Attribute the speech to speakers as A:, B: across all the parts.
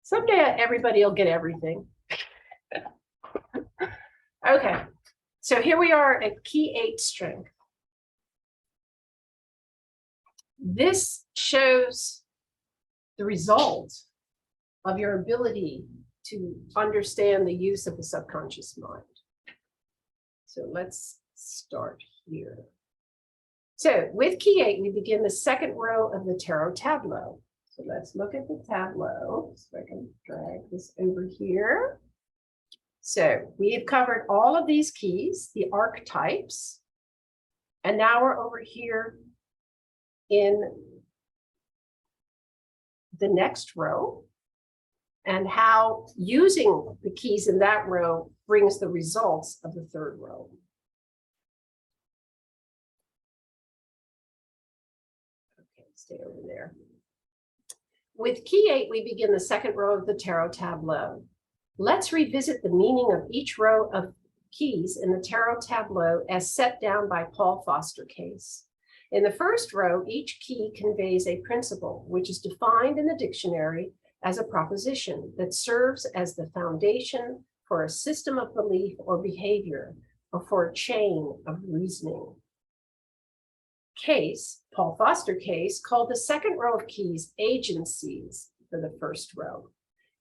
A: Someday everybody will get everything. Okay, so here we are at key 8 strength. This shows the result of your ability to understand the use of the subconscious mind. So let's start here. So with key 8, we begin the second row of the tarot tableau. So let's look at the tableau. So I can drag this over here. So we have covered all of these keys, the archetypes, and now we're over here in the next row and how using the keys in that row brings the results of the third row. Okay, stay over there. With key 8, we begin the second row of the tarot tableau. Let's revisit the meaning of each row of keys in the tarot tableau as set down by Paul Foster Case. In the first row, each key conveys a principle, which is defined in the dictionary as a proposition that serves as the foundation for a system of belief or behavior, or for a chain of reasoning. Case, Paul Foster Case, called the second row of keys agencies for the first row.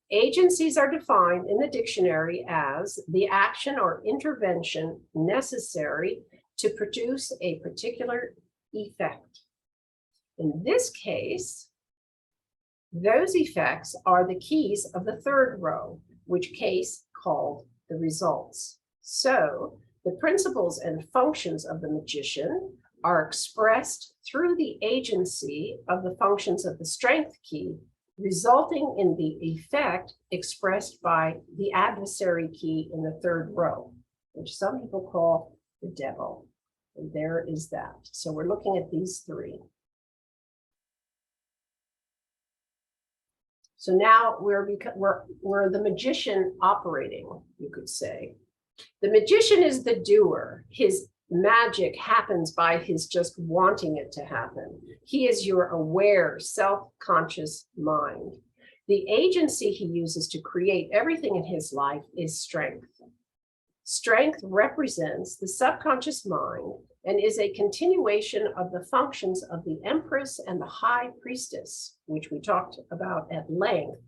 A: Agencies are defined in the dictionary as the action or intervention necessary to produce a particular effect. In this case, those effects are the keys of the third row, which Case called the results. So the principles and functions of the magician are expressed through the agency of the functions of the strength key, resulting in the effect expressed by the adversary key in the third row, which some people call the devil. And there is that. So we're looking at these three. So now we're the magician operating, you could say. The magician is the doer. His magic happens by his just wanting it to happen. He is your aware, self-conscious mind. The agency he uses to create everything in his life is strength. Strength represents the subconscious mind and is a continuation of the functions of the Empress and the High Priestess, which we talked about at length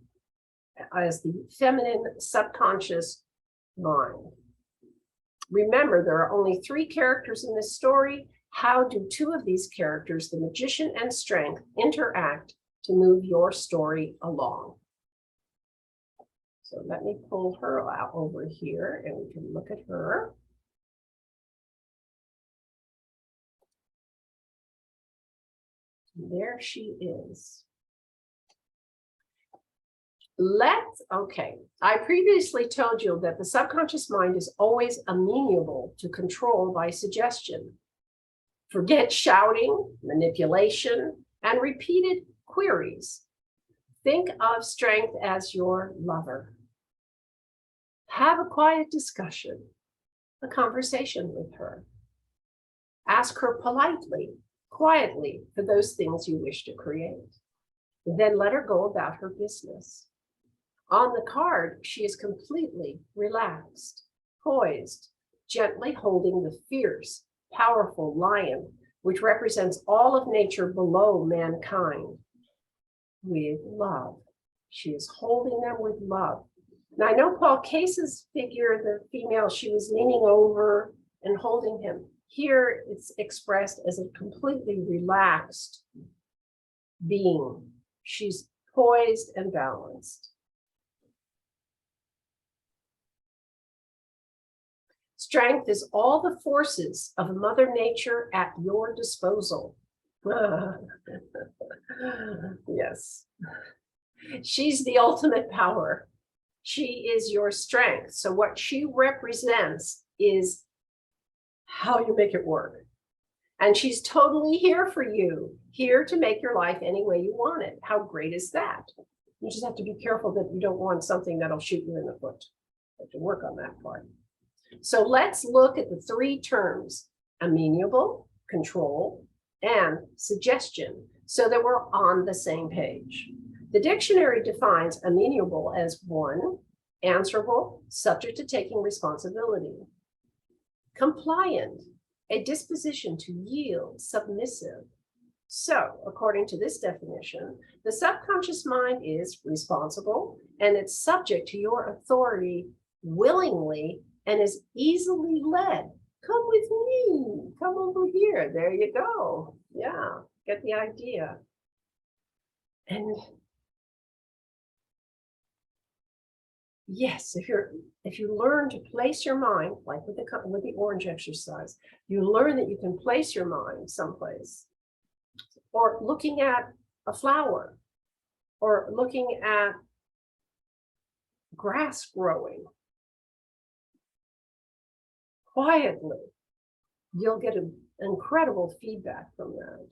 A: as the feminine subconscious mind. Remember, there are only 3 characters in this story. How do 2 of these characters, the magician and strength, interact to move your story along? So let me pull her out over here and we can look at her. There she is. Okay, I previously told you that the subconscious mind is always amenable to control by suggestion. Forget shouting, manipulation, and repeated queries. Think of strength as your lover. Have a quiet discussion, a conversation with her. Ask her politely, quietly for those things you wish to create. Then let her go about her business. On the card, she is completely relaxed, poised, gently holding the fierce, powerful lion, which represents all of nature below mankind, with love. She is holding them with love. Now, I know Paul Case's figure, the female, she was leaning over and holding him. Here, it's expressed as a completely relaxed being. She's poised and balanced. Strength is all the forces of Mother Nature at your disposal. Yes. She's the ultimate power. She is your strength. So what she represents is how you make it work. And she's totally here for you, here to make your life any way you want it. How great is that? You just have to be careful that you don't want something that'll shoot you in the foot. You have to work on that part. So let's look at the 3 terms: amenable, control, and suggestion, so that we're on the same page. The dictionary defines amenable as one, answerable, subject to taking responsibility. Compliant, a disposition to yield, submissive. So, according to this definition, the subconscious mind is responsible and it's subject to your authority willingly and is easily led. Come with me, come over here. There you go. Yeah, get the idea. And yes, if you learn to place your mind, like with the orange exercise, you learn that you can place your mind someplace, or looking at a flower, or looking at grass growing quietly, you'll get an incredible feedback from that.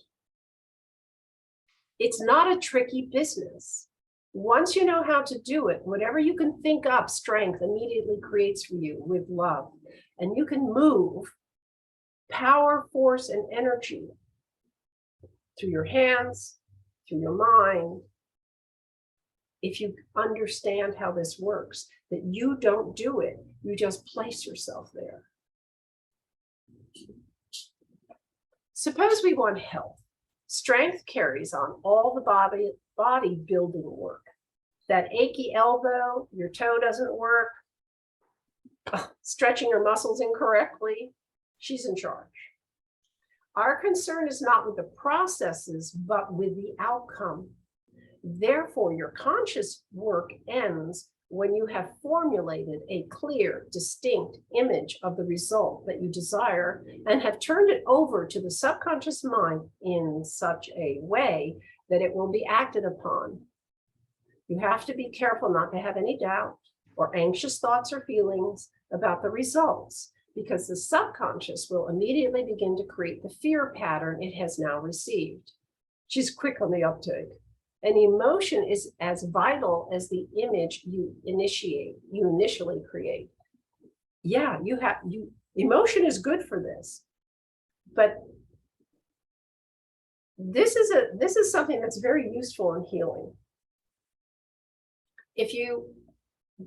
A: It's not a tricky business. Once you know how to do it, whatever you can think up, strength immediately creates for you with love. And you can move power, force, and energy through your hands, through your mind. If you understand how this works, that you don't do it, you just place yourself there. Suppose we want health. Strength carries on all the body building work. That achy elbow, your toe doesn't work, stretching your muscles incorrectly, she's in charge. Our concern is not with the processes, but with the outcome. Therefore, your conscious work ends when you have formulated a clear, distinct image of the result that you desire and have turned it over to the subconscious mind in such a way that it will be acted upon. You have to be careful not to have any doubt or anxious thoughts or feelings about the results, because the subconscious will immediately begin to create the fear pattern it has now received. She's quick on the uptake. And emotion is as vital as the image you initially create. Yeah, emotion is good for this. But this is something that's very useful in healing. If you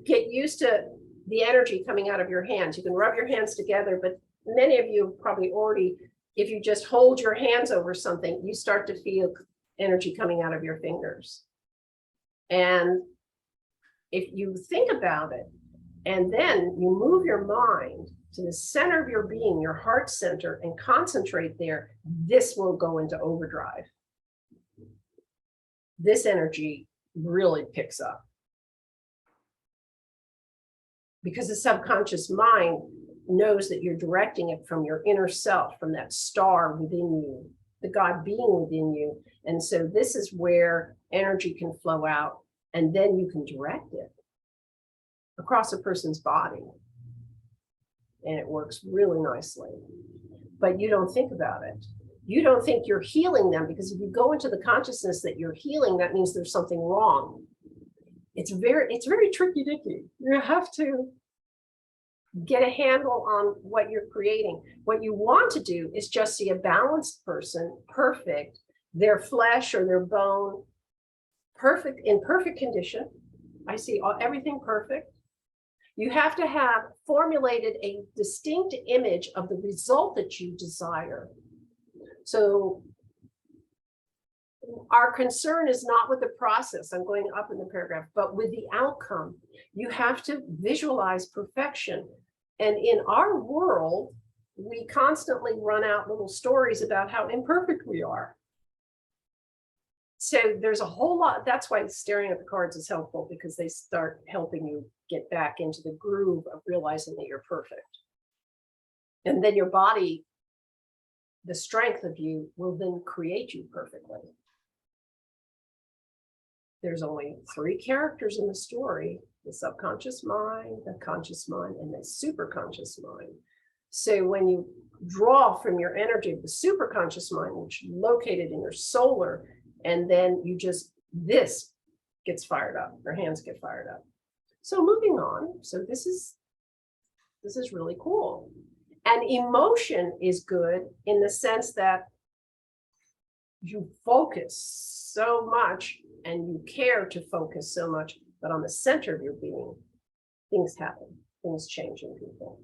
A: get used to the energy coming out of your hands, you can rub your hands together, but many of you probably already, if you just hold your hands over something, you start to feel energy coming out of your fingers. And if you think about it, and then you move your mind to the center of your being, your heart center, and concentrate there, this will go into overdrive. This energy really picks up. Because the subconscious mind knows that you're directing it from your inner self, from that star within you, the God being within you. And so this is where energy can flow out, and then you can direct it across a person's body. And it works really nicely. But you don't think about it. You don't think you're healing them, because if you go into the consciousness that you're healing, that means there's something wrong. It's very tricky dicky. You have to get a handle on what you're creating. What you want to do is just see a balanced person, perfect, their flesh or their bone, perfect, in perfect condition. I see everything perfect. You have to have formulated a distinct image of the result that you desire. So our concern is not with the process, I'm going up in the paragraph, but with the outcome. You have to visualize perfection. And in our world, we constantly run out little stories about how imperfect we are. So there's a whole lot, that's why staring at the cards is helpful, because they start helping you get back into the groove of realizing that you're perfect. And then your body, the strength of you, will then create you perfectly. There's only 3 characters in the story: the subconscious mind, the conscious mind, and the superconscious mind. So when you draw from your energy of the superconscious mind, which is located in your solar, and then you just, this gets fired up, your hands get fired up. So moving on, so this is really cool. And emotion is good in the sense that you focus so much and you care to focus so much, but on the center of your being, things happen, things change in people.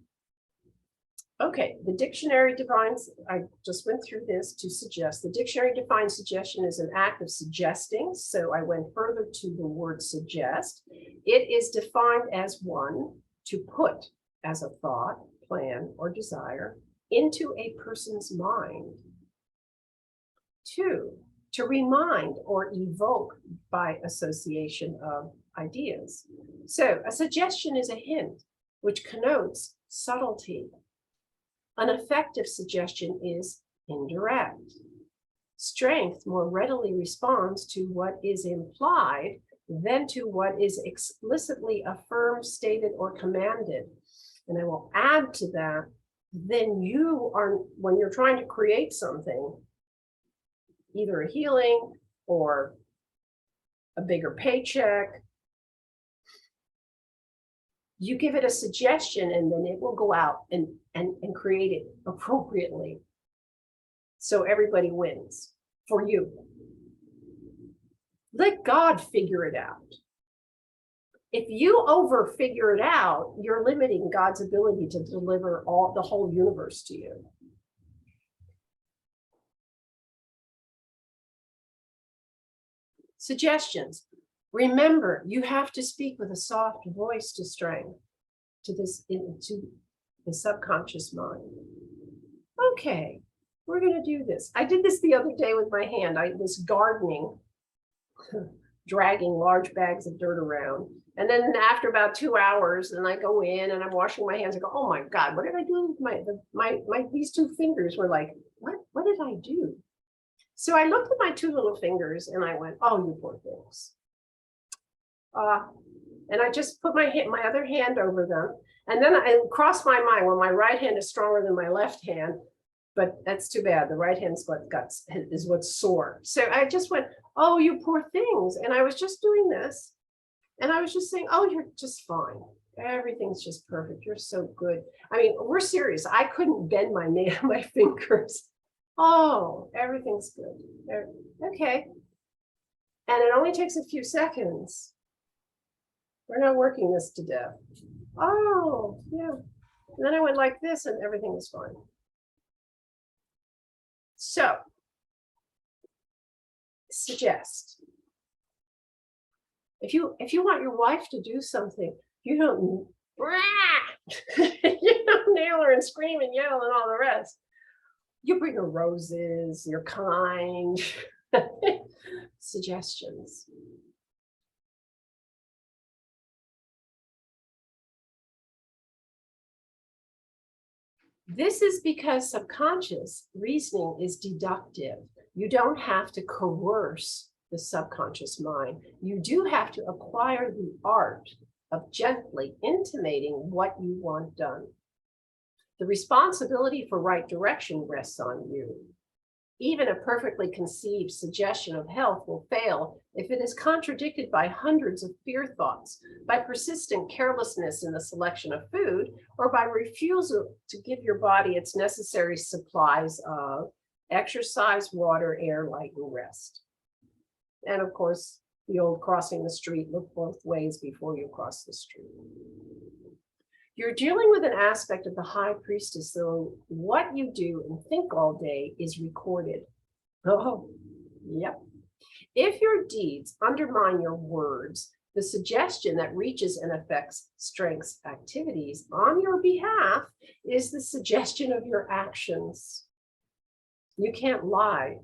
A: Okay, the dictionary defines, I just went through this to suggest. The dictionary defines suggestion as an act of suggesting. So I went further to the word suggest. It is defined as one, to put as a thought, plan, or desire into a person's mind. Two, to remind or evoke by association of ideas. So a suggestion is a hint, which connotes subtlety. An effective suggestion is indirect. Strength more readily responds to what is implied than to what is explicitly affirmed, stated, or commanded. And I will add to that, then you are, when you're trying to create something, either a healing or a bigger paycheck, you give it a suggestion and then it will go out and create it appropriately. So everybody wins for you. Let God figure it out. If you over figure it out, you're limiting God's ability to deliver the whole universe to you. Suggestions. Remember, you have to speak with a soft voice to strength, to the subconscious mind. Okay, we're going to do this. I did this the other day with my hand. I was gardening, dragging large bags of dirt around. And then after about 2 hours, and I go in and I'm washing my hands. I go, oh my God, what did I do with these 2 fingers were like, what did I do? So I looked at my 2 little fingers and I went, oh, you poor things. And I just put my other hand over them. And then I crossed my mind, well, my right hand is stronger than my left hand, but that's too bad. The right hand is what's sore. So I just went, oh, you poor things. And I was just doing this. And I was just saying, oh, you're just fine. Everything's just perfect. You're so good. I mean, we're serious. I couldn't bend my fingers. Oh, everything's good. Okay. And it only takes a few seconds. We're not working this to death. Oh, yeah. And then I went like this and everything was fine. So, suggest. If you want your wife to do something, you don't you don't nail her and scream and yell and all the rest. You bring her roses, you're kind. Suggestions. This is because subconscious reasoning is deductive. You don't have to coerce the subconscious mind. You do have to acquire the art of gently intimating what you want done. The responsibility for right direction rests on you. Even a perfectly conceived suggestion of health will fail if it is contradicted by hundreds of fear thoughts, by persistent carelessness in the selection of food, or by refusal to give your body its necessary supplies of exercise, water, air, light, and rest. And of course, the old crossing the street, look both ways before you cross the street. You're dealing with an aspect of the high priestess, so what you do and think all day is recorded. Oh, yep. If your deeds undermine your words, the suggestion that reaches and affects strengths activities on your behalf is the suggestion of your actions. You can't lie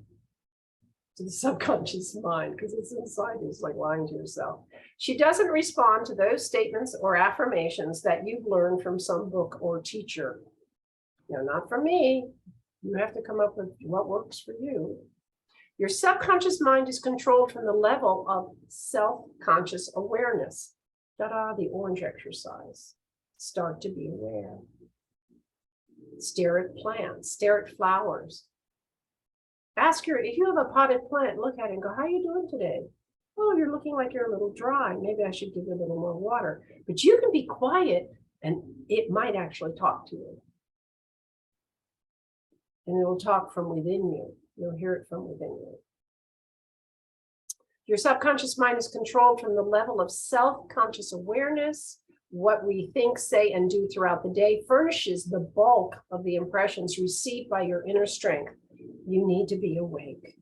A: to the subconscious mind because it's inside you. It's like lying to yourself. She doesn't respond to those statements or affirmations that you've learned from some book or teacher. No, not from me. You have to come up with what works for you. Your subconscious mind is controlled from the level of self-conscious awareness. Ta-da, the orange exercise. Start to be aware. Stare at plants, stare at flowers. Ask her, if you have a potted plant, look at it and go, how are you doing today? Oh, you're looking like you're a little dry. Maybe I should give you a little more water. But you can be quiet and it might actually talk to you. And it will talk from within you. You'll hear it from within you. Your subconscious mind is controlled from the level of self-conscious awareness. What we think, say, and do throughout the day furnishes the bulk of the impressions received by your inner strength. You need to be awake.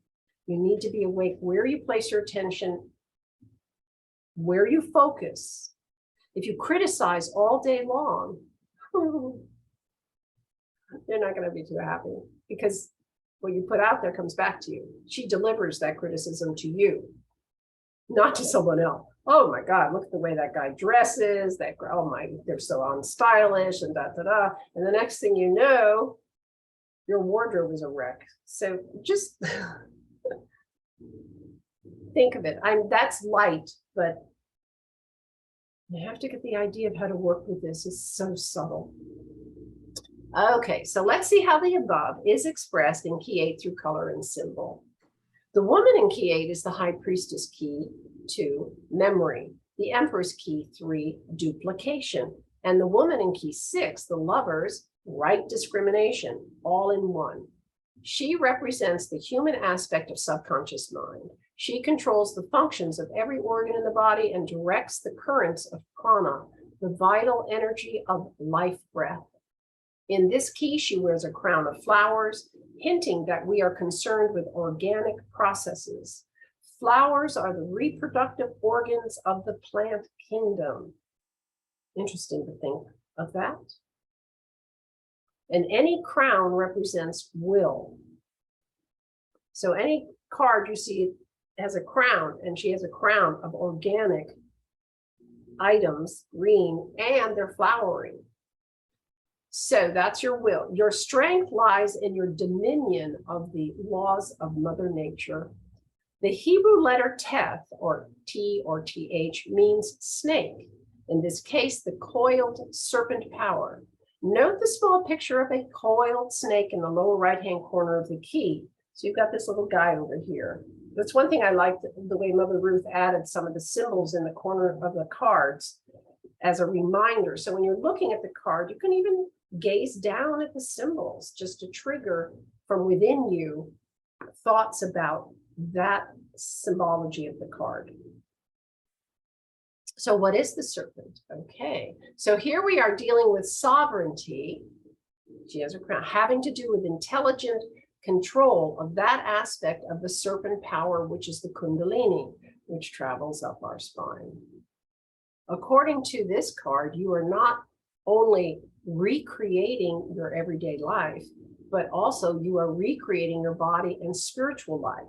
A: You need to be awake where you place your attention, where you focus. If you criticize all day long, you're not going to be too happy, because what you put out there comes back to you. She delivers that criticism to you, not to someone else. Oh my God, look at the way that guy dresses. That, oh my, they're so unstylish and da da da. And the next thing you know, your wardrobe is a wreck. So just think of it. That's light, but you have to get the idea of how to work with this. It's so subtle. Okay, so let's see how the above is expressed in key 8 through color and symbol. The woman in key 8 is the high priestess key 2, memory. The empress key 3, duplication. And the woman in key 6, the lovers, right discrimination, all in one. She represents the human aspect of subconscious mind. She controls the functions of every organ in the body and directs the currents of prana, the vital energy of life breath. In this key, she wears a crown of flowers, hinting that we are concerned with organic processes. Flowers are the reproductive organs of the plant kingdom. Interesting to think of that. And any crown represents will. So any card you see has a crown, and she has a crown of organic items, green, and they're flowering. So that's your will. Your strength lies in your dominion of the laws of Mother Nature. The Hebrew letter teth, or T or TH, means snake. In this case, the coiled serpent power. Note the small picture of a coiled snake in the lower right-hand corner of the key. So you've got this little guy over here. That's one thing I liked, the way Mother Ruth added some of the symbols in the corner of the cards as a reminder. So when you're looking at the card, you can even gaze down at the symbols just to trigger from within you thoughts about that symbology of the card. So what is the serpent? Okay, so here we are dealing with sovereignty. She has a crown, having to do with intelligent control of that aspect of the serpent power, which is the Kundalini, which travels up our spine. According to this card, you are not only recreating your everyday life, but also you are recreating your body and spiritual life.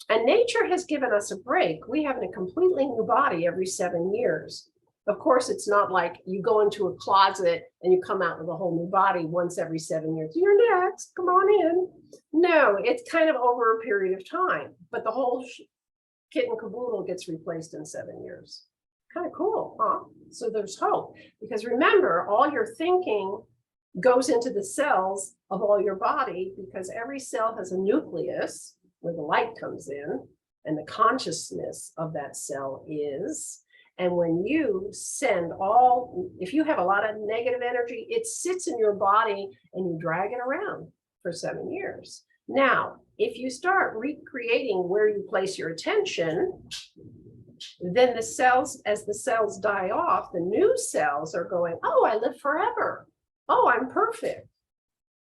A: And nature has given us a break. We have a completely new body every 7 years. Of course, it's not like you go into a closet and you come out with a whole new body once every 7 years. You're next, come on in. No, it's kind of over a period of time, but the whole kit and caboodle gets replaced in 7 years. Kind of cool, huh? So there's hope, because remember, all your thinking goes into the cells of all your body, because every cell has a nucleus where the light comes in and the consciousness of that cell is. And when you send if you have a lot of negative energy, it sits in your body and you drag it around for 7 years. Now, if you start recreating where you place your attention, then the cells, as the cells die off, the new cells are going, oh, I live forever. Oh, I'm perfect.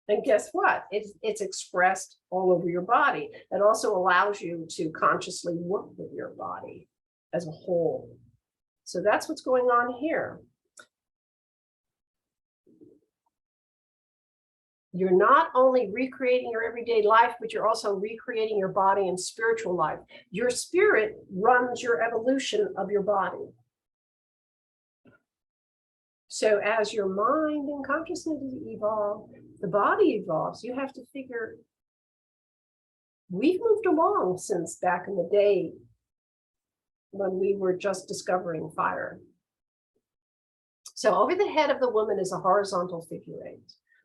A: And guess what? It's expressed all over your body. It also allows you to consciously work with your body as a whole. So that's what's going on here. You're not only recreating your everyday life, but you're also recreating your body and spiritual life. Your spirit runs your evolution of your body. So as your mind and consciousness evolve, the body evolves. You have to figure, we've moved along since back in the day when we were just discovering fire. So over the head of the woman is a horizontal figure 8.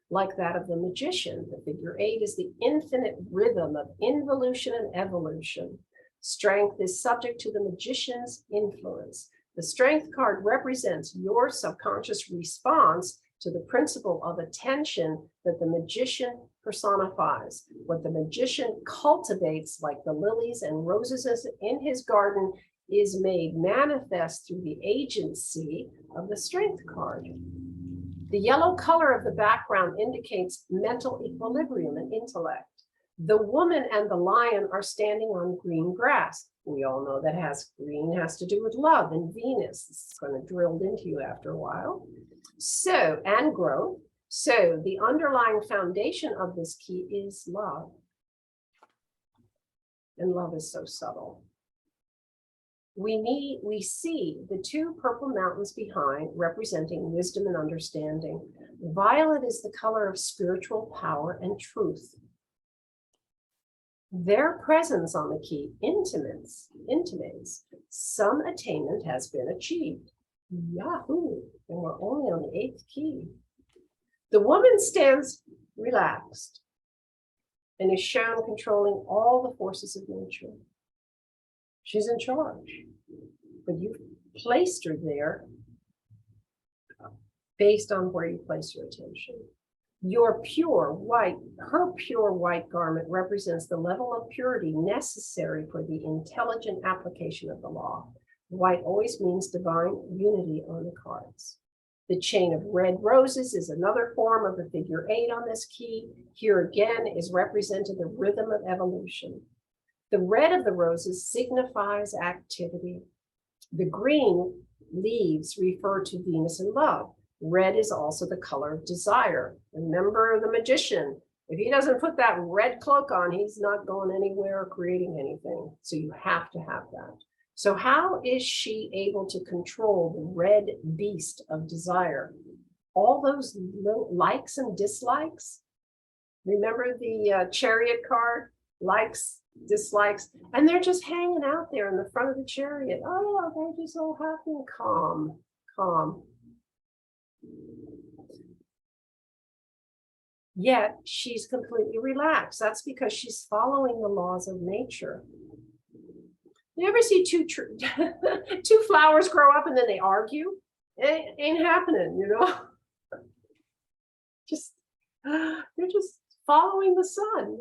A: Like that of the magician, the figure 8 is the infinite rhythm of involution and evolution. Strength is subject to the magician's influence. The strength card represents your subconscious response to the principle of attention that the magician personifies. What the magician cultivates, like the lilies and roses in his garden, is made manifest through the agency of the strength card. The yellow color of the background indicates mental equilibrium and intellect. The woman and the lion are standing on green grass. We all know that green has to do with love and Venus. It's going to drill into you after a while. So, and growth. So the underlying foundation of this key is love. And love is so subtle. We see the two purple mountains behind, representing wisdom and understanding. Violet is the color of spiritual power and truth. Their presence on the key intimates some attainment has been achieved. Yahoo! And we're only on the 8th key. The woman stands relaxed and is shown controlling all the forces of nature. She's in charge, but you've placed her there based on where you place your attention. Your pure white, her pure white garment represents the level of purity necessary for the intelligent application of the law. White always means divine unity on the cards. The chain of red roses is another form of the figure 8 on this key. Here again is represented the rhythm of evolution. The red of the roses signifies activity. The green leaves refer to Venus and love. Red is also the color of desire. Remember the magician. If he doesn't put that red cloak on, he's not going anywhere or creating anything. So you have to have that. So how is she able to control the red beast of desire? All those likes and dislikes. Remember the chariot card? Likes, dislikes, and they're just hanging out there in the front of the chariot. Oh, they're just so happy and calm. Yet she's completely relaxed. That's because she's following the laws of nature. You ever see two flowers grow up and then they argue? It ain't happening, you know. They're just following the sun.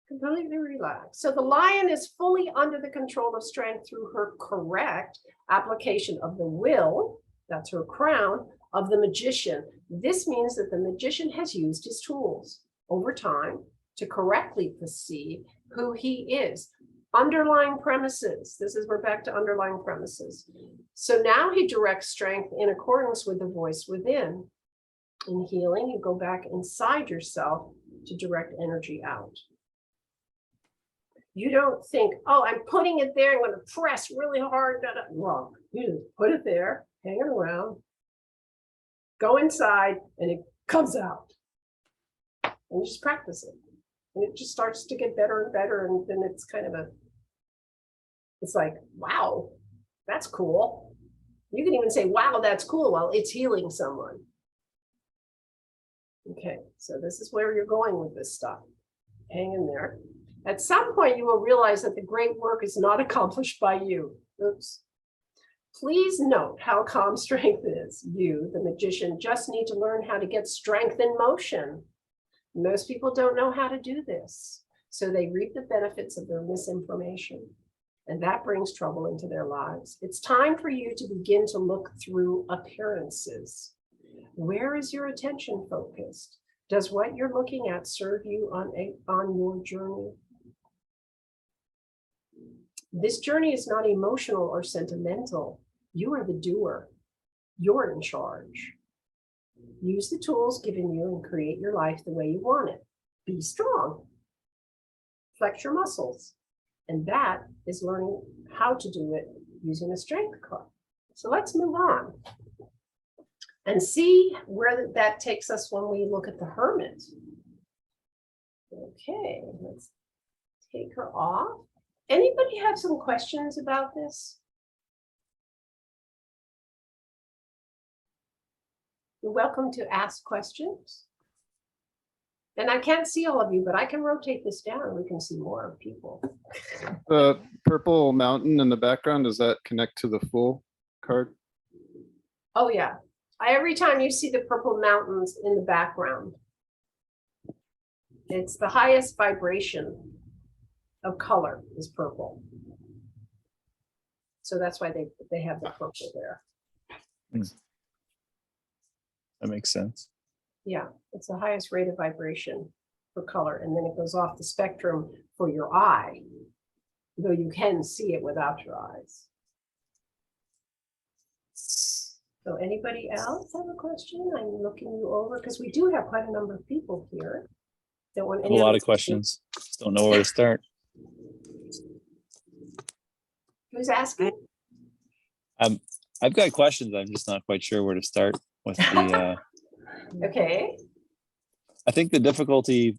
A: Completely relaxed. So the lion is fully under the control of strength through her correct application of the will, that's her crown, of the magician. This means that the magician has used his tools over time to correctly perceive who he is. Underlying premises. We're back to underlying premises. So now he directs strength in accordance with the voice within. In healing, you go back inside yourself to direct energy out. You don't think, oh, I'm putting it there, I'm going to press really hard. Wrong. You just put it there, hang it around, go inside, and it comes out. And you just practice it. And it just starts to get better and better. And then it's kind of it's like, wow, that's cool. You can even say, wow, that's cool, while it's healing someone. Okay, so this is where you're going with this stuff. Hang in there. At some point, you will realize that the great work is not accomplished by you. Oops. Please note how calm strength is. You, the magician, just need to learn how to get strength in motion. Most people don't know how to do this, so they reap the benefits of their misinformation, and that brings trouble into their lives. It's time for you to begin to look through appearances. Where is your attention focused? Does what you're looking at serve you on your journey? This journey is not emotional or sentimental. You are the doer. You're in charge. Use the tools given you and create your life the way you want it. Be strong. Flex your muscles. And that is learning how to do it using a strength card. So let's move on and see where that takes us when we look at the Hermit. Okay, let's take her off. Anybody have some questions about this? You're welcome to ask questions. And I can't see all of you, but I can rotate this down and we can see more people.
B: The purple mountain in the background, does that connect to the Fool card?
A: Oh, yeah. Every time you see the purple mountains in the background, it's the highest vibration of color is purple. So that's why they have the purple there.
C: That makes sense.
A: Yeah, it's the highest rate of vibration for color, and then it goes off the spectrum for your eye, though you can see it without your eyes. So anybody else have a question? I'm looking you over because we do have quite a number of people here. Don't want
C: I have
A: any
C: a lot
A: other
C: of questions. Just don't know where to start.
A: Who's asking?
C: I've got questions. I'm just not quite sure where to start with the.
A: Okay.
C: I think the difficulty,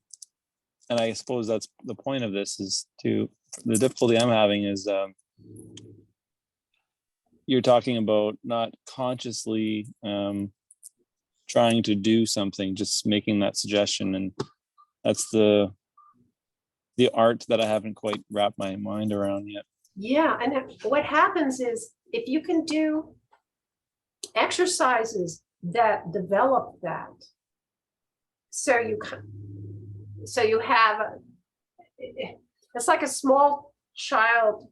C: and I suppose that's the point of this, is the difficulty I'm having is you're talking about not consciously trying to do something, just making that suggestion, and that's the art that I haven't quite wrapped my mind around yet.
A: Yeah, and what happens is if you can do exercises that develop that, so you have it's like a small child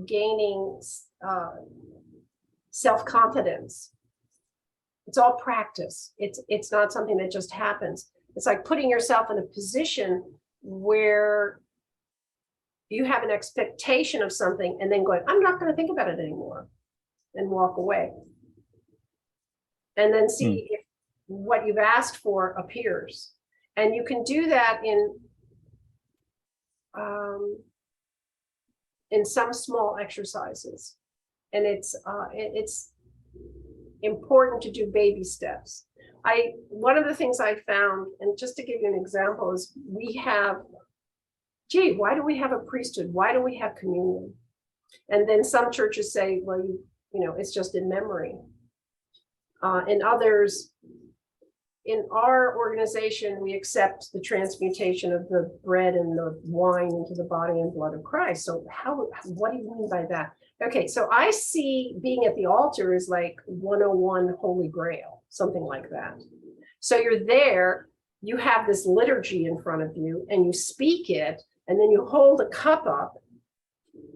A: gaining self-confidence. It's all practice. It's not something that just happens. It's like putting yourself in a position where you have an expectation of something and then going, I'm not going to think about it anymore, and walk away. And then see if what you've asked for appears. And you can do that in some small exercises. And it's important to do baby steps. One of the things I found, and just to give you an example, is we have, why do we have a priesthood? Why do we have communion? And then some churches say, well, it's just in memory. In others, in our organization, we accept the transmutation of the bread and the wine into the body and blood of Christ. So what do you mean by that? Okay, so I see being at the altar is like 101 Holy Grail, something like that. So you're there, you have this liturgy in front of you, and you speak it, and then you hold a cup up,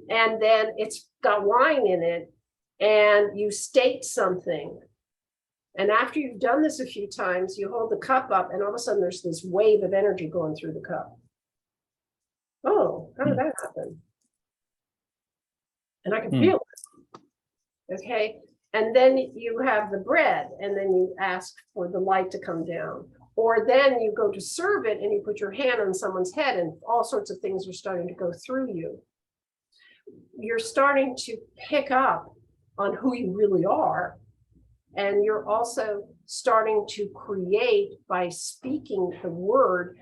A: and then it's got wine in it, and you state something. And after you've done this a few times, you hold the cup up, and all of a sudden there's this wave of energy going through the cup. Oh, how did that happen? And I can feel it. Okay. And then you have the bread, and then you ask for the light to come down. Or then you go to serve it and you put your hand on someone's head, and all sorts of things are starting to go through you. You're starting to pick up on who you really are. And you're also starting to create by speaking the word.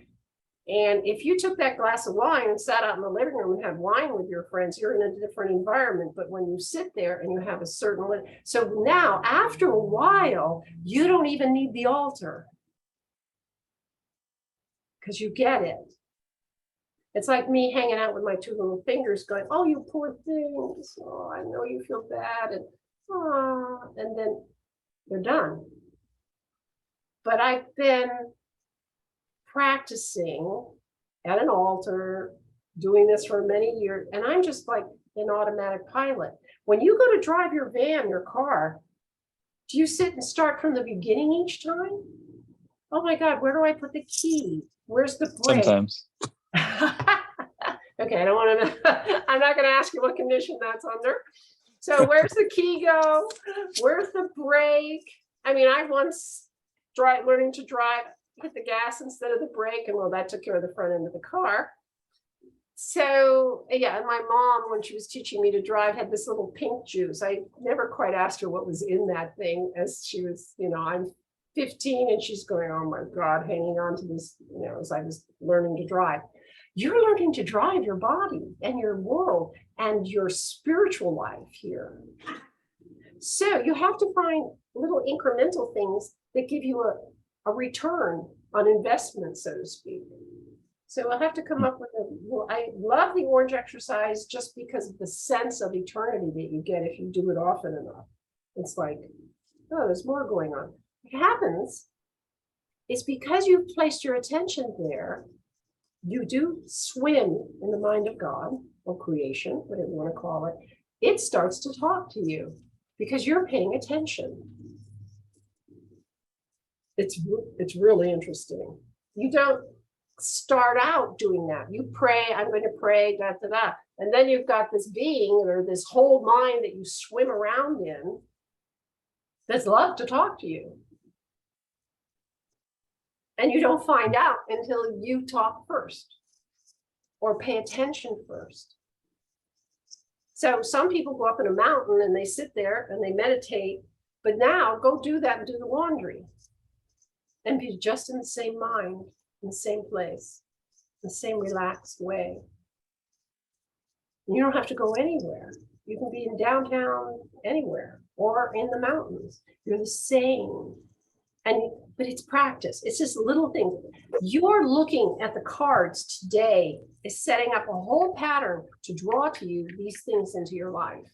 A: And if you took that glass of wine and sat out in the living room and had wine with your friends, you're in a different environment. But when you sit there and you have a certain, so now after a while, you don't even need the altar, because you get it. It's like me hanging out with my two little fingers going, oh, you poor things. Oh, I know you feel bad. And then they're done. But I've been practicing at an altar, doing this for many years, and I'm just like an automatic pilot. When you go to drive your van, your car, do you sit and start from the beginning each time? Oh my God, where do I put the key? Where's the brake?
C: Sometimes.
A: Okay, I don't want to, I'm not going to ask you what condition that's under. So where's the key go? Where's the brake? I mean, I once learning to drive, hit the gas instead of the brake, and well, that took care of the front end of the car. So yeah, and my mom, when she was teaching me to drive, had this little pink juice. I never quite asked her what was in that thing, as she was, I'm 15 and she's going, oh my God, hanging on to this, as I was learning to drive. You're learning to drive your body and your world and your spiritual life here. So you have to find little incremental things that give you a return on investment, so to speak. So we'll have to come up with I love the orange exercise just because of the sense of eternity that you get if you do it often enough. It's like, oh, there's more going on. happens is because you've placed your attention there, you do swim in the mind of God or creation, whatever you want to call it. It starts to talk to you because you're paying attention. It's really interesting. You don't start out doing that. You pray, I'm going to pray, da, da, da. And then you've got this being or this whole mind that you swim around in that's love to talk to you. And you don't find out until you talk first or pay attention first. So some people go up in a mountain and they sit there and they meditate, but now go do that and do the laundry and be just in the same mind, in the same place, in the same relaxed way. You don't have to go anywhere. You can be in downtown anywhere or in the mountains. You're the same. But it's practice. It's just little things. You're looking at the cards today is setting up a whole pattern to draw to you these things into your life.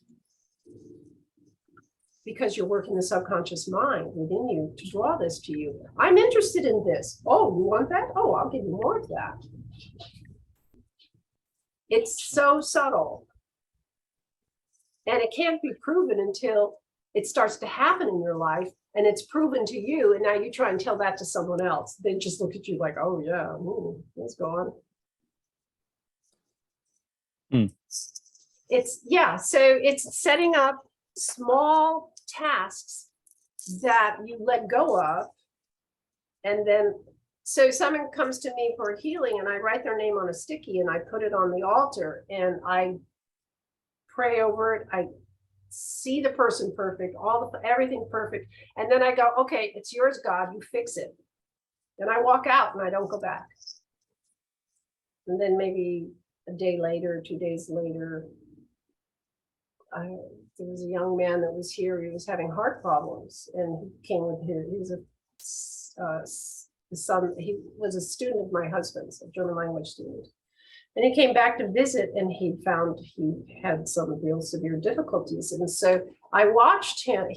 A: Because you're working the subconscious mind within you to draw this to you. I'm interested in this. Oh, you want that? Oh, I'll give you more of that. It's so subtle. And it can't be proven until it starts to happen in your life and it's proven to you. And now you try and tell that to someone else. They just look at you like, oh yeah, it's gone. So it's setting up small tasks that you let go of. And then, so someone comes to me for healing and I write their name on a sticky and I put it on the altar and I pray over it. I see the person perfect, everything perfect. And then I go, okay, it's yours, God, you fix it. And I walk out and I don't go back. And then maybe a day later, 2 days later, there was a young man that was here. He was having heart problems and he came with he was he was a student of my husband's, a German language student. And he came back to visit and he found he had some real severe difficulties. And so I watched him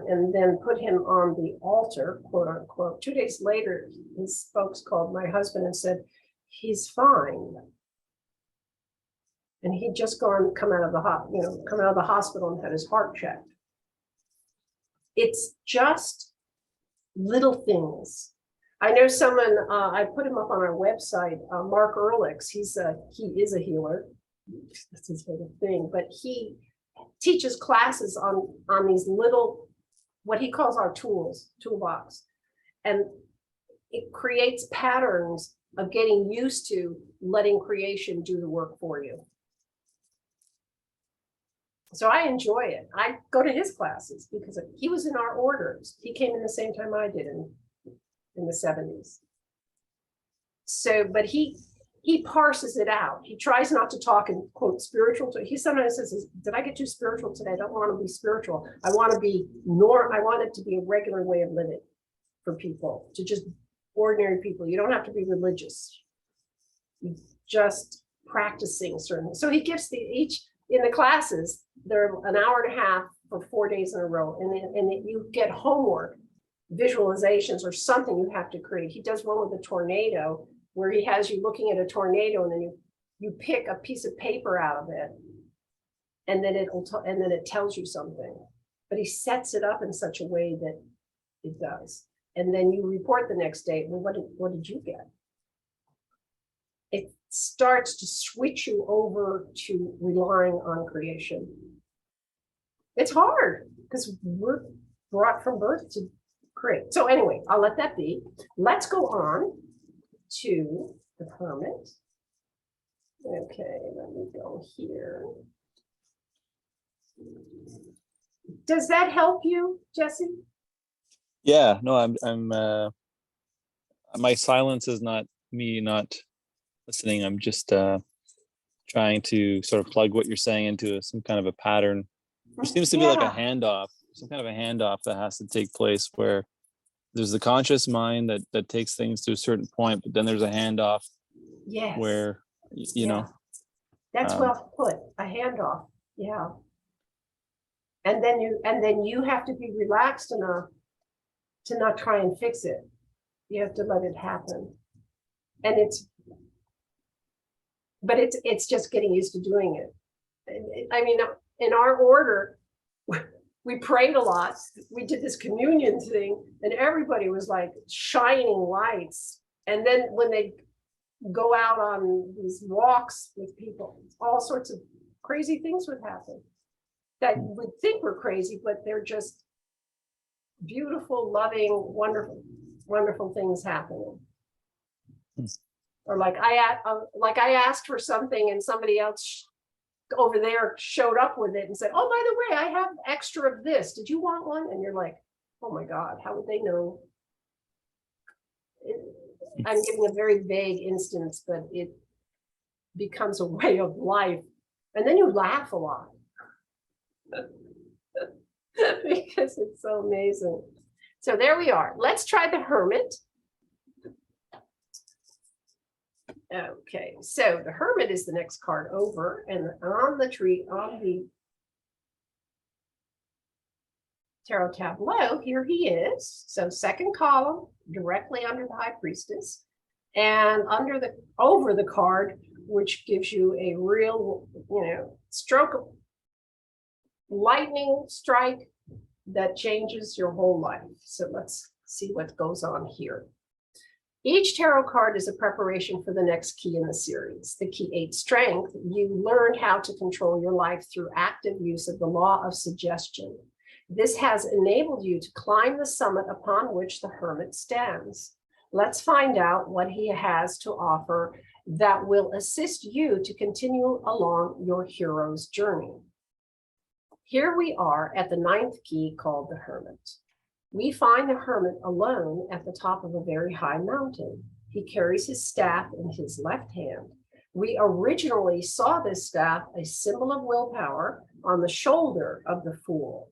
A: and then put him on the altar, quote unquote. 2 days later, his folks called my husband and said, he's fine. And he'd just come out of the hospital and had his heart checked. It's just little things. I know someone, I put him up on our website, Mark Ehrlichs, he is a healer. That's his favorite thing, but he teaches classes on these little, what he calls our toolbox. And it creates patterns of getting used to letting creation do the work for you. So I enjoy it. I go to his classes because he was in our orders. He came in the same time I did in the 70s. So, but he parses it out. He tries not to talk in quote spiritual. He sometimes says, did I get too spiritual today? I don't want to be spiritual. I want to be I want it to be a regular way of living for people, to just ordinary people. You don't have to be religious. You're just practicing certain. So he gives in the classes, they're an hour and a half for 4 days in a row. And you get homework, visualizations or something you have to create. He does one with a tornado where he has you looking at a tornado and then you pick a piece of paper out of it and then it tells you something. But he sets it up in such a way that it does. And then you report the next day, well, what did you get? It starts to switch you over to relying on creation. It's hard because we're brought from birth to create. So anyway, I'll let that be. Let's go on to the Hermit. Okay, let me go here. Does that help you, Jesse?
C: Yeah, no, I'm my silence is not me not listening. I'm just trying to sort of plug what you're saying into some kind of a pattern. There seems to be like a handoff, some kind of a handoff that has to take place where there's the conscious mind that takes things to a certain point, but then there's a handoff where, you know.
A: That's well put, a handoff, yeah. And then you have to be relaxed enough to not try and fix it. You have to let it happen. And it's just getting used to doing it. I mean, in our order, we prayed a lot. We did this communion thing, and everybody was like shining lights. And then when they go out on these walks with people, all sorts of crazy things would happen that you would think were crazy, but they're just beautiful, loving, wonderful, wonderful things happening. Or like I asked for something and somebody else over there showed up with it and said, oh, by the way, I have extra of this. Did you want one? And you're like, oh my God, how would they know? I'm giving a very vague instance, but it becomes a way of life. And then you laugh a lot because it's so amazing. So there we are. Let's try the Hermit. Okay, so the Hermit is the next card over, and on the tree, on the tarot tableau, here he is. So second column, directly under the High Priestess, and over the card, which gives you a real, stroke of lightning strike that changes your whole life. So let's see what goes on here. Each tarot card is a preparation for the next key in the series. The key 8, Strength. You learn how to control your life through active use of the law of suggestion. This has enabled you to climb the summit upon which the Hermit stands. Let's find out what he has to offer that will assist you to continue along your hero's journey. Here we are at the 9th key, called the Hermit. We find the Hermit alone at the top of a very high mountain. He carries his staff in his left hand. We originally saw this staff, a symbol of willpower, on the shoulder of the Fool.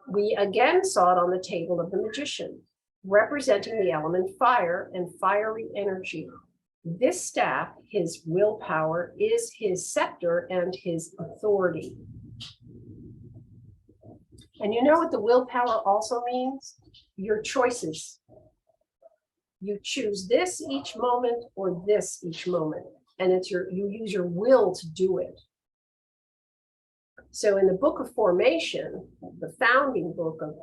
A: We again saw it on the table of the Magician, representing the element fire and fiery energy. This staff, his willpower, is his scepter and his authority. And you know what the willpower also means? Your choices. You choose this each moment or this each moment. And it's you use your will to do it. So in the Book of Formation, the founding book of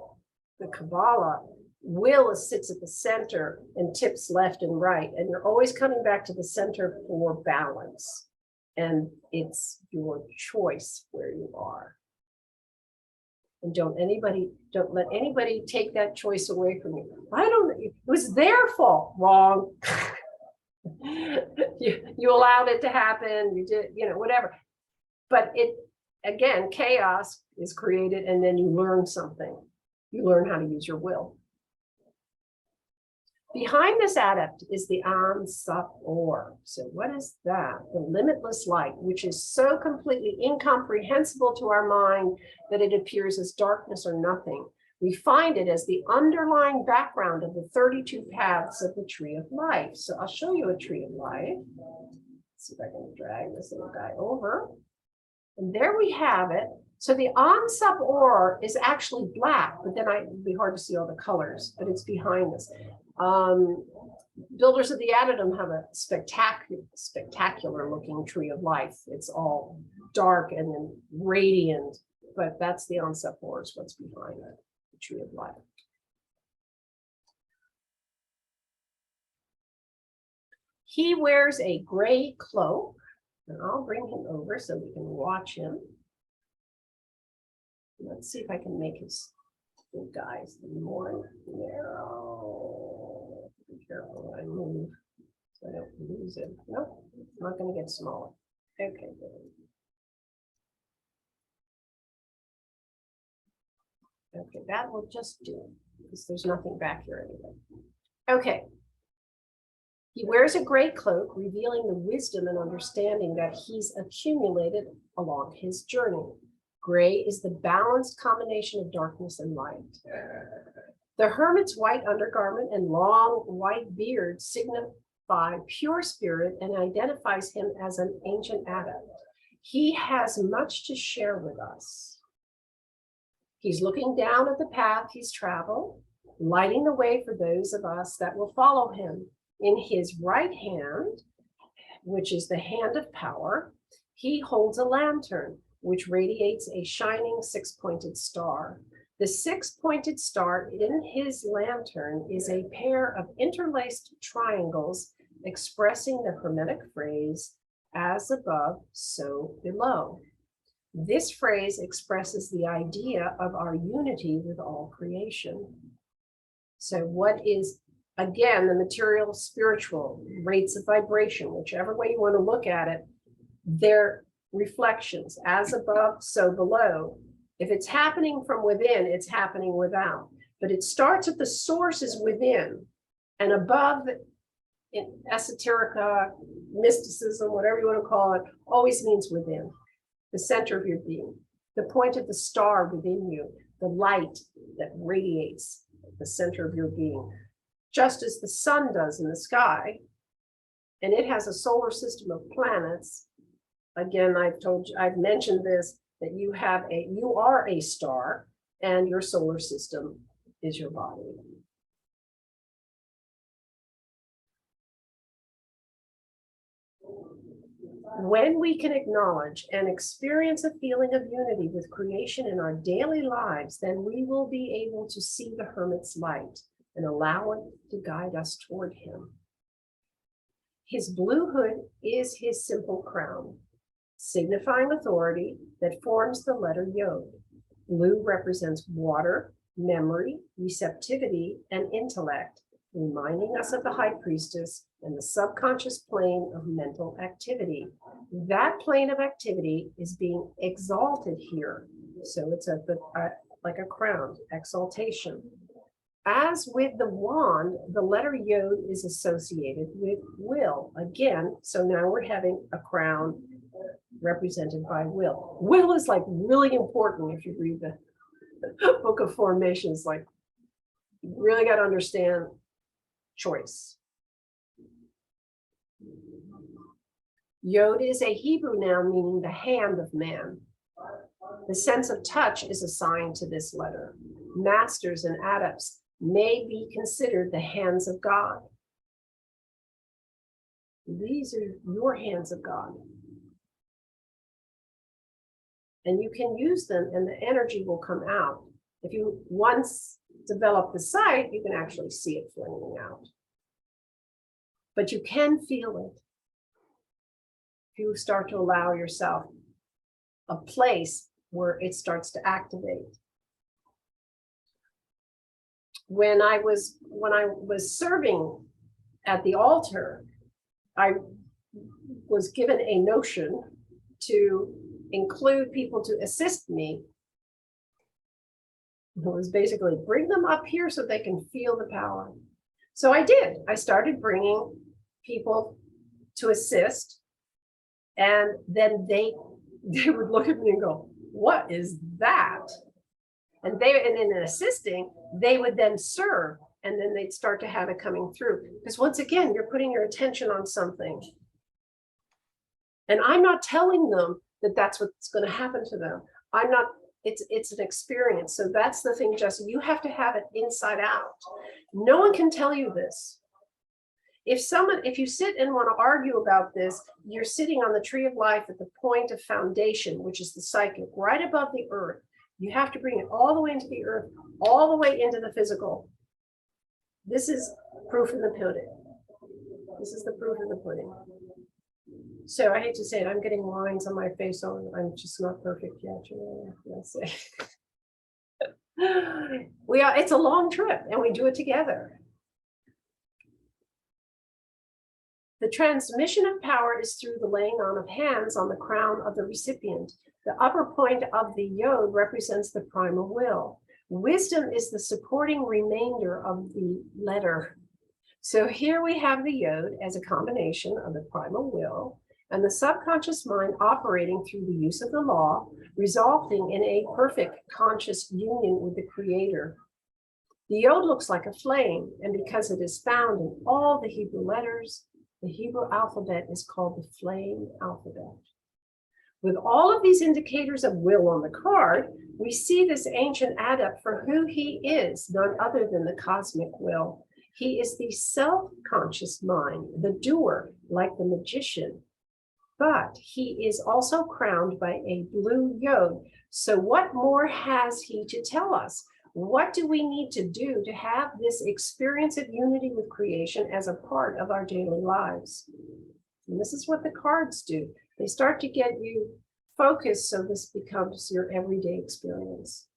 A: the Kabbalah, will sits at the center and tips left and right. And you're always coming back to the center for balance. And it's your choice where you are. And don't let anybody take that choice away from you. It was their fault. Wrong. you allowed it to happen. You did, whatever. But again, chaos is created, and then you learn something. You learn how to use your will. Behind this adept is the Ansap-or. So what is that? The limitless light, which is so completely incomprehensible to our mind that it appears as darkness or nothing. We find it as the underlying background of the 32 paths of the Tree of Life. So I'll show you a Tree of Life. Let's see if I can drag this little guy over. And there we have it. So the Ansap-or is actually black, but then it'd be hard to see all the colors, but it's behind this. Builders of the Addendum have a spectacular looking Tree of Life. It's all dark and then radiant, but that's the Ansap-or, is what's behind it, the Tree of Life. He wears a gray cloak, and I'll bring him over so we can watch him. Let's see if I can make his guys more narrow. Be careful when I move so I don't lose it. Nope, it's not going to get smaller. Okay, good. Okay, that will just do because there's nothing back here anyway. Okay. He wears a gray cloak, revealing the wisdom and understanding that he's accumulated along his journey. Gray is the balanced combination of darkness and light. The Hermit's white undergarment and long white beard signify pure spirit and identifies him as an ancient adept. He has much to share with us. He's looking down at the path he's traveled, lighting the way for those of us that will follow him. In his right hand, which is the hand of power, he holds a lantern, which radiates a shining six-pointed star. The six-pointed star in his lantern is a pair of interlaced triangles expressing the Hermetic phrase, as above, so below. This phrase expresses the idea of our unity with all creation. So what is, again, the material, spiritual, rates of vibration, whichever way you want to look at it, they're reflections, as above, so below. If it's happening from within, it's happening without. But it starts at the source is within, and above in esoterica, mysticism, whatever you want to call it, always means within, the center of your being, the point of the star within you, the light that radiates the center of your being, just as the sun does in the sky. And it has a solar system of planets. Again, I've mentioned this, that you are a star, and your solar system is your body. When we can acknowledge and experience a feeling of unity with creation in our daily lives, then we will be able to see the Hermit's light and allow it to guide us toward him. His blue hood is his simple crown, signifying authority that forms the letter Yod. Blue represents water, memory, receptivity, and intellect, reminding us of the high priestess and the subconscious plane of mental activity. That plane of activity is being exalted here. So it's like a crown, exaltation. As with the wand, the letter Yod is associated with will. Again, so now we're having a crown represented by will. Will is like really important if you read the Book of Formations, like you really got to understand choice. Yod is a Hebrew noun meaning the hand of man. The sense of touch is assigned to this letter. Masters and adepts may be considered the hands of God. These are your hands of God. And you can use them and the energy will come out. If you once develop the sight, you can actually see it flowing out. But you can feel it. If you start to allow yourself a place where it starts to activate. When I was serving at the altar, I was given a notion to include people to assist me. It was basically bring them up here so they can feel the power. So I did. I started bringing people to assist, and then they would look at me and go, "What is that?" And in assisting, they would then serve, and then they'd start to have it coming through. Because once again, you're putting your attention on something. And I'm not telling them that that's what's going to happen to them. I'm not, it's an experience. So that's the thing, Jesse, you have to have it inside out. No one can tell you this. If you sit and want to argue about this, you're sitting on the tree of life at the point of foundation, which is the psychic, right above the earth. You have to bring it all the way into the earth, all the way into the physical. This is proof in the pudding. This is the proof in the pudding. So I hate to say it, I'm getting lines on my face, so I'm just not perfect yet. You know, it's a long trip, and we do it together. The transmission of power is through the laying on of hands on the crown of the recipient. The upper point of the Yod represents the primal will. Wisdom is the supporting remainder of the letter. So here we have the Yod as a combination of the primal will and the subconscious mind operating through the use of the law, resulting in a perfect conscious union with the Creator. The Yod looks like a flame, and because it is found in all the Hebrew letters, the Hebrew alphabet is called the flame alphabet. With all of these indicators of will on the card, we see this ancient adept for who he is, none other than the cosmic will. He is the self-conscious mind, the doer, like the magician. But he is also crowned by a blue yod. So what more has he to tell us? What do we need to do to have this experience of unity with creation as a part of our daily lives? And this is what the cards do. They start to get you focused so this becomes your everyday experience.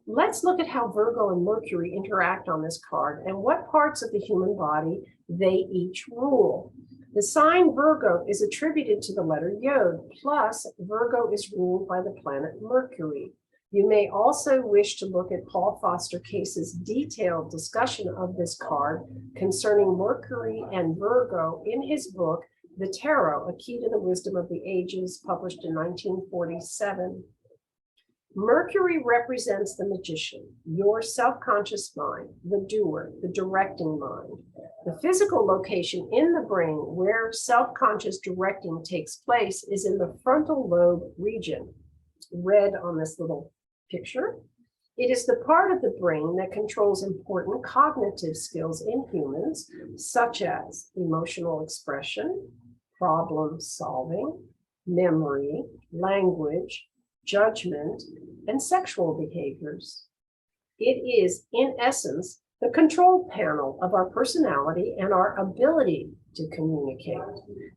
A: Let's look at how Virgo and Mercury interact on this card and what parts of the human body they each rule. The sign Virgo is attributed to the letter Yod, plus Virgo is ruled by the planet Mercury. You may also wish to look at Paul Foster Case's detailed discussion of this card concerning Mercury and Virgo in his book, The Tarot, A Key to the Wisdom of the Ages, published in 1947. Mercury represents the magician, your self-conscious mind, the doer, the directing mind. The physical location in the brain where self-conscious directing takes place is in the frontal lobe region, red on this little picture. It is the part of the brain that controls important cognitive skills in humans, such as emotional expression, problem solving, memory, language, judgment, and sexual behaviors. It is, in essence, the control panel of our personality and our ability to communicate.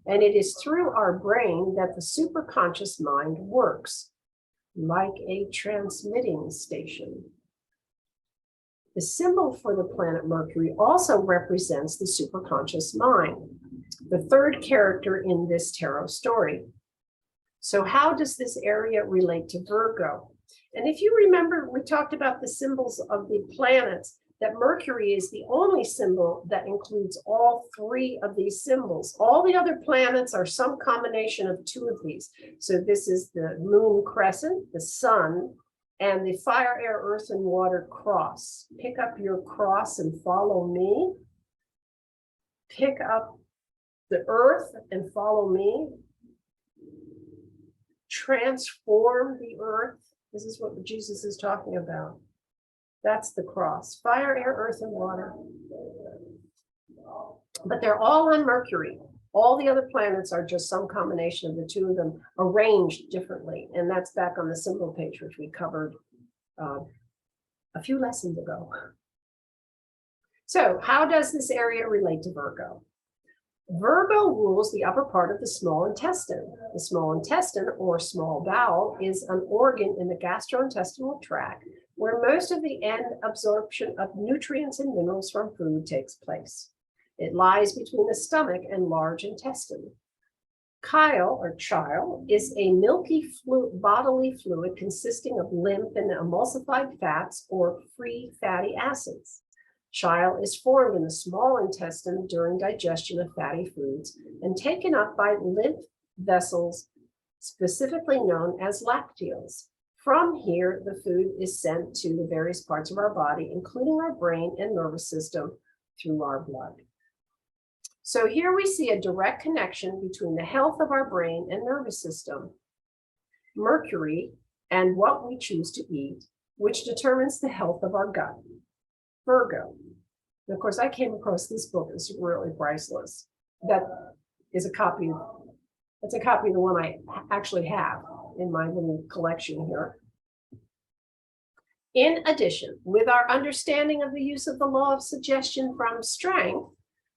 A: And it is through our brain that the superconscious mind works, like a transmitting station. The symbol for the planet Mercury also represents the superconscious mind, the third character in this tarot story. So how does this area relate to Virgo? And if you remember, we talked about the symbols of the planets, that Mercury is the only symbol that includes all three of these symbols. All the other planets are some combination of two of these. So this is the moon crescent, the sun, and the fire, air, earth, and water cross. Pick up your cross and follow me. Pick up the earth and follow me. Transform the earth. This is what Jesus is talking about. That's the cross. Fire, air, earth, and water. But they're all on Mercury. All the other planets are just some combination of the two of them arranged differently. And that's back on the symbol page, which we covered a few lessons ago. So how does this area relate to Virgo? Virgo rules the upper part of the small intestine. The small intestine, or small bowel, is an organ in the gastrointestinal tract where most of the end absorption of nutrients and minerals from food takes place. It lies between the stomach and large intestine. Chyle, or chyle, is a milky bodily fluid consisting of lymph and emulsified fats or free fatty acids. Chyle is formed in the small intestine during digestion of fatty foods and taken up by lymph vessels, specifically known as lacteals. From here, the food is sent to the various parts of our body, including our brain and nervous system, through our blood. So here we see a direct connection between the health of our brain and nervous system, Mercury, and what we choose to eat, which determines the health of our gut, Virgo. And of course, I came across this book. It's really priceless. That is a copy. That's a copy of the one I actually have in my little collection here. In addition, with our understanding of the use of the law of suggestion from strength,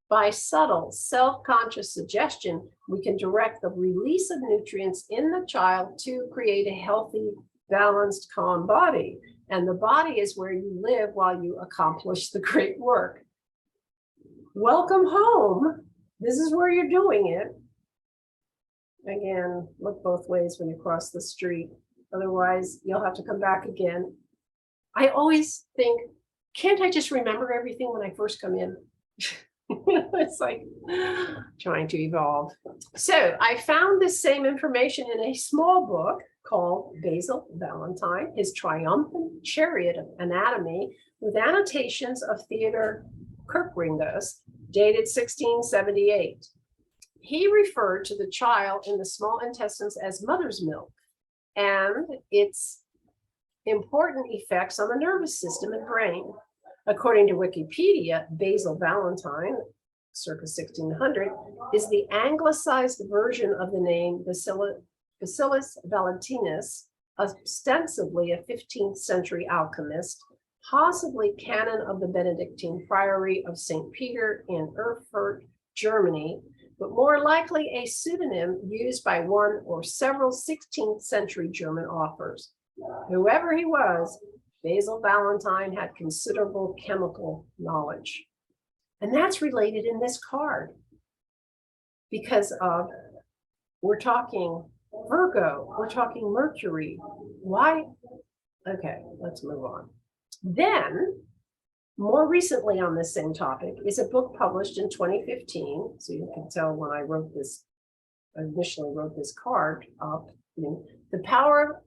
A: by subtle self-conscious suggestion, we can direct the release of nutrients in the child to create a healthy, balanced, calm body. And the body is where you live while you accomplish the great work. Welcome home. This is where you're doing it. Again, look both ways when you cross the street. Otherwise, you'll have to come back again. I always think, can't I just remember everything when I first come in? It's like trying to evolve. So I found this same information in a small book called Basil Valentine, His Triumphant Chariot of Anatomy, with annotations of Theodor Kirkringus, dated 1678. he referred to the child in the small intestines as mother's milk and its important effects on the nervous system and brain. According to Wikipedia, Basil Valentine, circa 1600, is the anglicized version of the name Bacillus Valentinus, ostensibly a 15th century alchemist, possibly canon of the Benedictine Friary of St. Peter in Erfurt, Germany, but more likely a pseudonym used by one or several 16th century German authors. Whoever he was, Basil Valentine had considerable chemical knowledge. And that's related in this card because of, we're talking Virgo, we're talking Mercury. Why? Okay, let's move on. Then, more recently on this same topic is a book published in 2015. So you can tell when I initially wrote this card up, The Power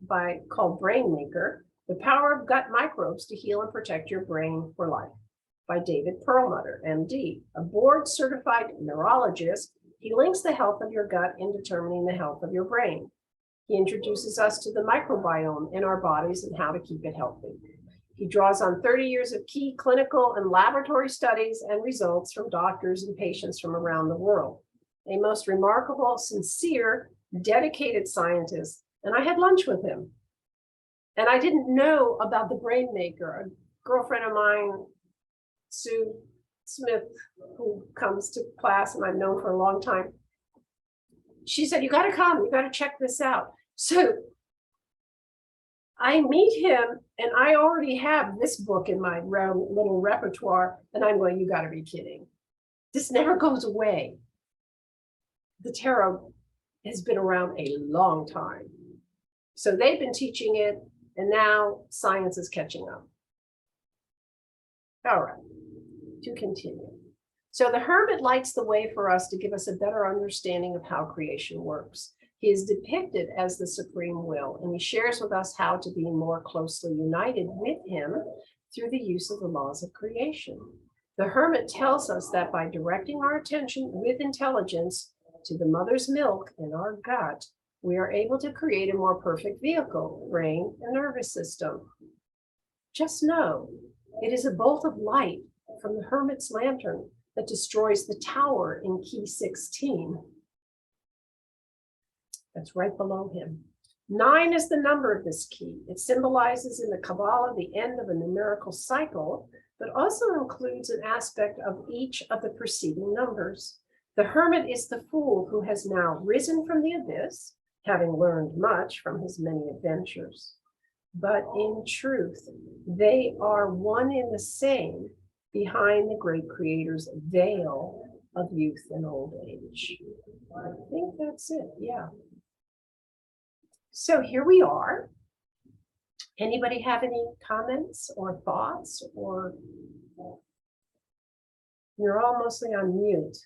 A: called Brain Maker, The Power of Gut Microbes to Heal and Protect Your Brain for Life by David Perlmutter, MD, a board certified neurologist. He links the health of your gut in determining the health of your brain. He introduces us to the microbiome in our bodies and how to keep it healthy. He draws on 30 years of key clinical and laboratory studies and results from doctors and patients from around the world. A most remarkable, sincere, dedicated scientist. And I had lunch with him. And I didn't know about the Brain Maker. A girlfriend of mine, Sue Smith, who comes to class and I've known for a long time, she said, you got to come, you got to check this out. So I meet him and I already have this book in my little repertoire and I'm going, you got to be kidding. This never goes away. The tarot has been around a long time. So they've been teaching it and now science is catching up. All right, to continue. So the Hermit lights the way for us to give us a better understanding of how creation works. He is depicted as the supreme will, and he shares with us how to be more closely united with him through the use of the laws of creation. The Hermit tells us that by directing our attention with intelligence to the mother's milk in our gut, we are able to create a more perfect vehicle, brain, and nervous system. Just know, it is a bolt of light from the Hermit's lantern that destroys the tower in key 16. That's right below him. 9 is the number of this key. It symbolizes in the Kabbalah the end of a numerical cycle, but also includes an aspect of each of the preceding numbers. The Hermit is the fool who has now risen from the abyss, having learned much from his many adventures. But in truth, they are one and the same behind the great creator's veil of youth and old age. I think that's it, yeah. So here we are. Anybody have any comments or thoughts, or you're all mostly on mute?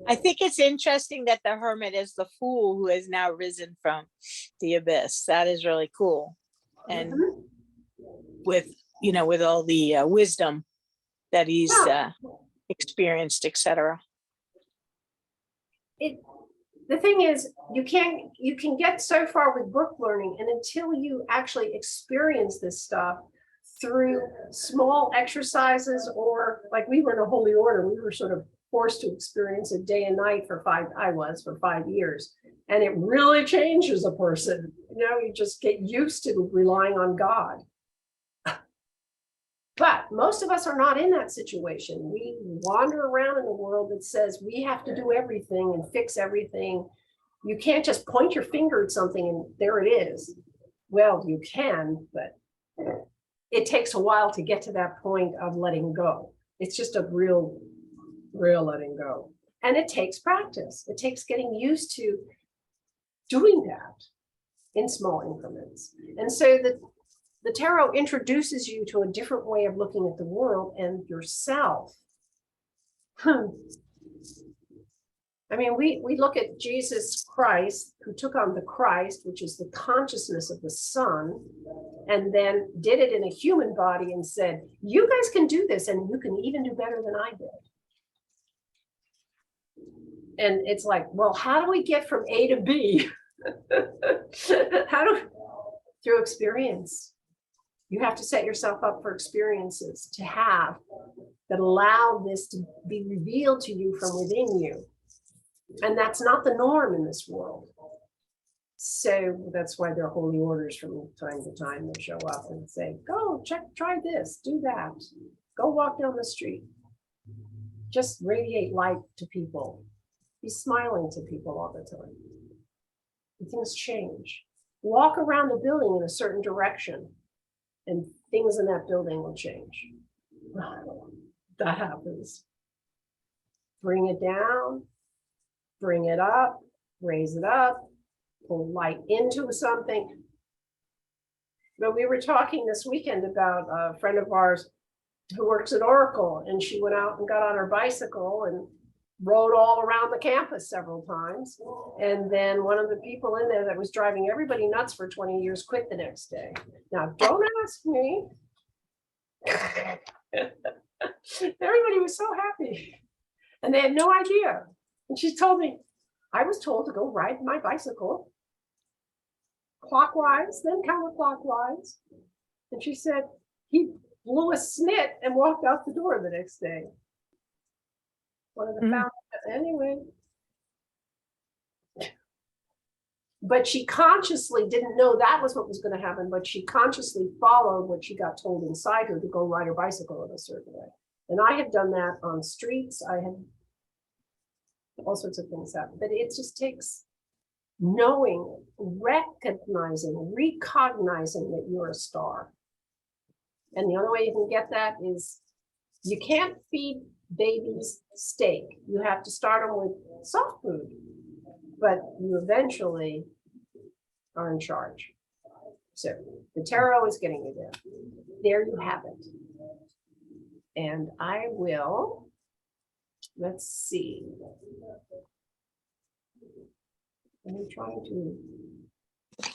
D: I think it's interesting that the Hermit is the fool who has now risen from the abyss. That is really cool. And with all the wisdom that he's experienced, etc.
A: The thing is, you can get so far with book learning, and until you actually experience this stuff through small exercises, or like we were in a holy order, we were sort of forced to experience it day and night for 5 years. And it really changes a person. You just get used to relying on God. But most of us are not in that situation. We wander around in a world that says we have to do everything and fix everything. You can't just point your finger at something and there it is. Well, you can, but it takes a while to get to that point of letting go. It's just a real letting go. And it takes practice. It takes getting used to doing that in small increments. And so the tarot introduces you to a different way of looking at the world and yourself. I mean, we look at Jesus Christ, who took on the Christ, which is the consciousness of the Son, and then did it in a human body and said, you guys can do this and you can even do better than I did. And it's like, well, how do we get from A to B? Through experience. You have to set yourself up for experiences to have that allow this to be revealed to you from within you. And that's not the norm in this world. So that's why there are holy orders from time to time that show up and say, go try this, do that. Go walk down the street. Just radiate light to people. Be smiling to people all the time. And things change. Walk around the building in a certain direction and things in that building will change. That happens. Bring it down, bring it up, raise it up, pull light into something. But we were talking this weekend about a friend of ours who works at Oracle, and she went out and got on her bicycle and rode all around the campus several times. And then one of the people in there that was driving everybody nuts for 20 years quit the next day. Now, don't ask me. Everybody was so happy and they had no idea. And she told me, I was told to go ride my bicycle clockwise, then counterclockwise. And she said, he blew a snit and walked out the door the next day. One of the founders, anyway. But she consciously didn't know that was what was going to happen, but she consciously followed what she got told inside her to go ride her bicycle in a certain way. And I had done that on streets. I had all sorts of things happen, but it just takes knowing, recognizing, recognizing that you're a star. And the only way you can get that is you can't feed babies steak. You have to start them with soft food, but you eventually are in charge. So the tarot is getting you there. There you have it. And I will, let's see. I'm trying to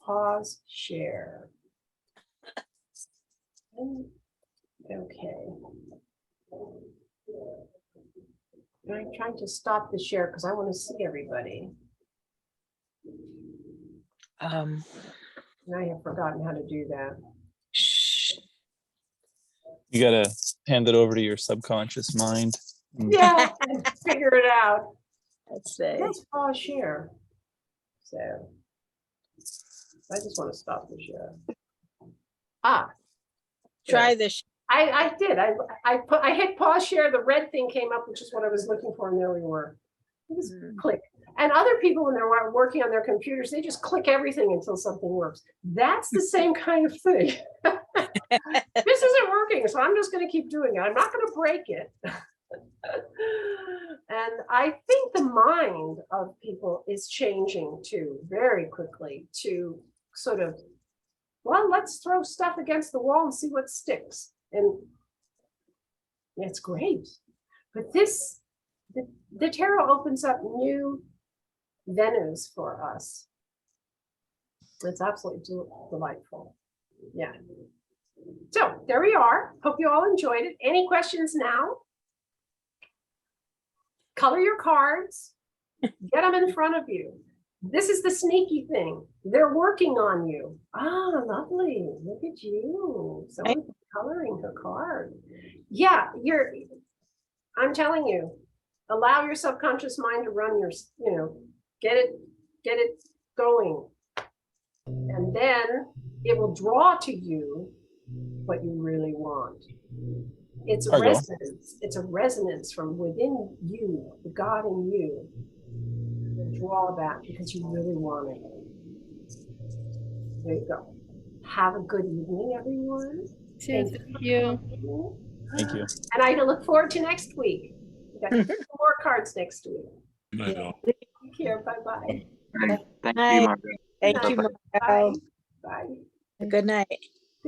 A: pause share. Okay. I'm trying to stop the share because I want to see everybody. And I have forgotten how to do that.
C: You gotta hand it over to your subconscious mind.
A: Yeah, figure it out.
D: Let's say.
A: Let's pause share. So I just want to stop the share.
D: Try this.
A: I did. I hit pause share. The red thing came up, which is what I was looking for, and there we were. Just click. And other people, when they're working on their computers, they just click everything until something works. That's the same kind of thing. This isn't working, so I'm just going to keep doing it. I'm not going to break it. And I think the mind of people is changing too, very quickly, to sort of, well, let's throw stuff against the wall and see what sticks. And it's great. But the tarot opens up new venues for us. It's absolutely delightful. Yeah. So there we are. Hope you all enjoyed it. Any questions now? Color your cards. Get them in front of you. This is the sneaky thing. They're working on you. Ah, lovely. Look at you. Someone's coloring her card. Yeah, I'm telling you, allow your subconscious mind to run your, get it going. And then it will draw to you what you really want. It's a resonance. It's a resonance from within you, the God in you. Draw that because you really want it. There you go. Have a good evening, everyone.
E: Thank you.
C: Thank you.
A: And I look forward to next week. We got 2 more cards next week. Take care. Bye-bye.
D: Thank you, Margo.
A: Bye. Bye.
D: Good night.